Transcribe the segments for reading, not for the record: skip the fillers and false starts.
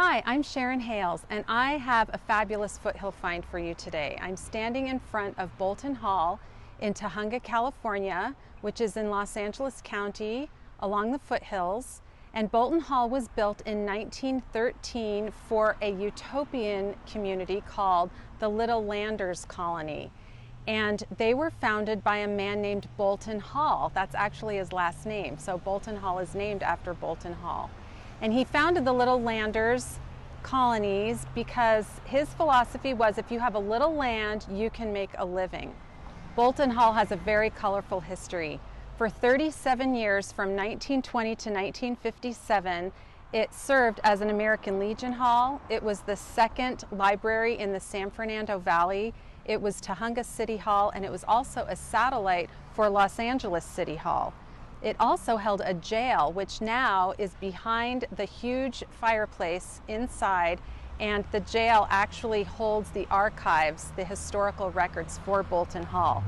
Hi, I'm Sharon Hales, and I have a fabulous foothill find for you today. I'm standing in front of Bolton Hall in Tujunga, California, which is in Los Angeles County along the foothills. And Bolton Hall was built in 1913 for a utopian community called the Little Landers Colony. And they were founded by a man named Bolton Hall. That's actually his last name. So Bolton Hall is named after Bolton Hall. And he founded the Little Landers colonies because his philosophy was if you have a little land, you can make a living. Bolton Hall has a very colorful history. For 37 years, from 1920 to 1957, it served as an American Legion Hall. It was the second library in the San Fernando Valley. It was Tujunga City Hall, and it was also a satellite for Los Angeles City Hall. It also held a jail, which now is behind the huge fireplace inside, and the jail actually holds the archives, the historical records for Bolton Hall.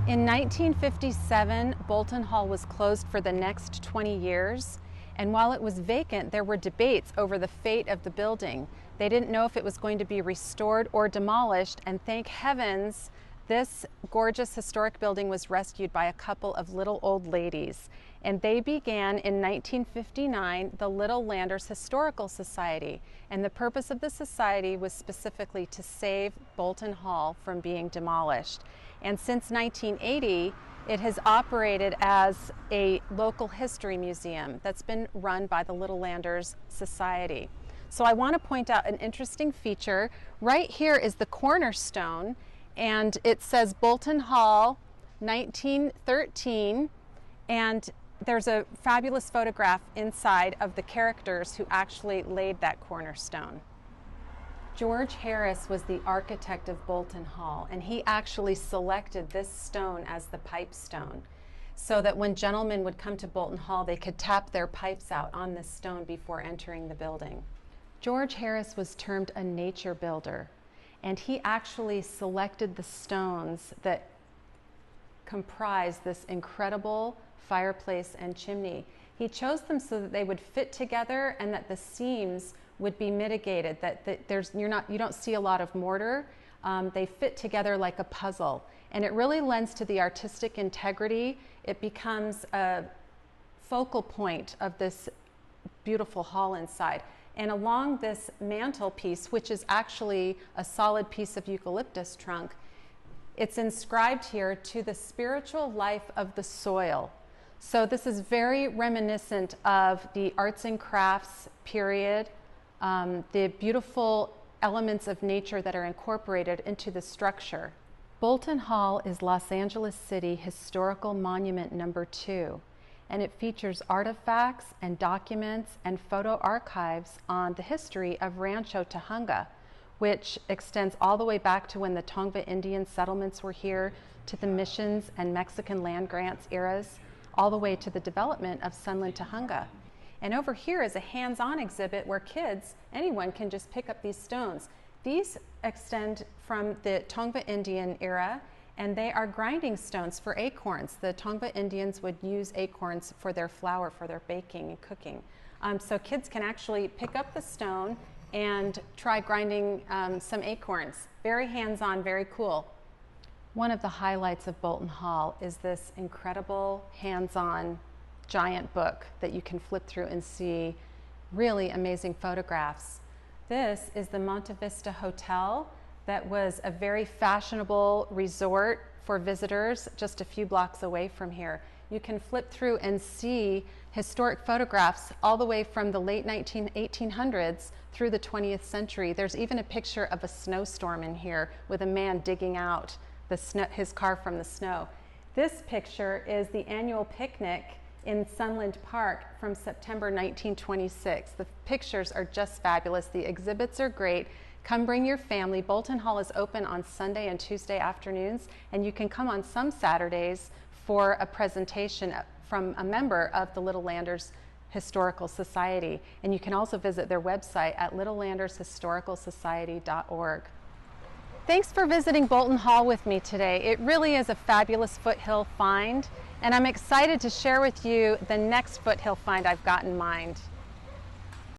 In 1957, Bolton Hall was closed for the next 20 years, and while it was vacant, there were debates over the fate of the building. They didn't know if it was going to be restored or demolished, and thank heavens, this gorgeous historic building was rescued by a couple of little old ladies, and they began in 1959 the Little Landers Historical Society, and the purpose of the society was specifically to save Bolton Hall from being demolished. And since 1980, it has operated as a local history museum that's been run by the Little Landers Society. So I want to point out an interesting feature. Right here is the cornerstone, and it says Bolton Hall 1913, and there's a fabulous photograph inside of the characters who actually laid that cornerstone. George Harris was the architect of Bolton Hall, and he actually selected this stone as the pipe stone so that when gentlemen would come to Bolton Hall, they could tap their pipes out on this stone before entering the building. George Harris was termed a nature builder, and he actually selected the stones that comprise this incredible fireplace and chimney. He chose them so that they would fit together and that the seams would be mitigated, that you don't see a lot of mortar. They fit together like a puzzle, and it really lends to the artistic integrity. It becomes a focal point of this beautiful hall inside. And along this mantelpiece, which is actually a solid piece of eucalyptus trunk, it's inscribed here to the spiritual life of the soil. So this is very reminiscent of the arts and crafts period, the beautiful elements of nature that are incorporated into the structure. Bolton Hall is Los Angeles City Historical Monument number 2. And it features artifacts and documents and photo archives on the history of Rancho Tujunga, which extends all the way back to when the Tongva Indian settlements were here, to the missions and Mexican land grants eras, all the way to the development of Sunland Tujunga. And over here is a hands-on exhibit where kids, anyone can just pick up these stones. These extend from the Tongva Indian era, and they are grinding stones for acorns. The Tongva Indians would use acorns for their flour, for their baking and cooking. So kids can actually pick up the stone and try grinding some acorns. Very hands-on, very cool. One of the highlights of Bolton Hall is this incredible hands-on giant book that you can flip through and see really amazing photographs. This is the Monte Vista Hotel. That was a very fashionable resort for visitors just a few blocks away from here. You can flip through and see historic photographs all the way from the late 1800s through the 20th century. There's even a picture of a snowstorm in here with a man digging out his car from the snow. This picture is the annual picnic in Sunland Park from September 1926. The pictures are just fabulous. The exhibits are great. Come bring your family. Bolton Hall is open on Sunday and Tuesday afternoons, and you can come on some Saturdays for a presentation from a member of the Little Landers Historical Society. And you can also visit their website at littlelandershistoricalsociety.org. Thanks for visiting Bolton Hall with me today. It really is a fabulous foothill find, and I'm excited to share with you the next foothill find I've got in mind.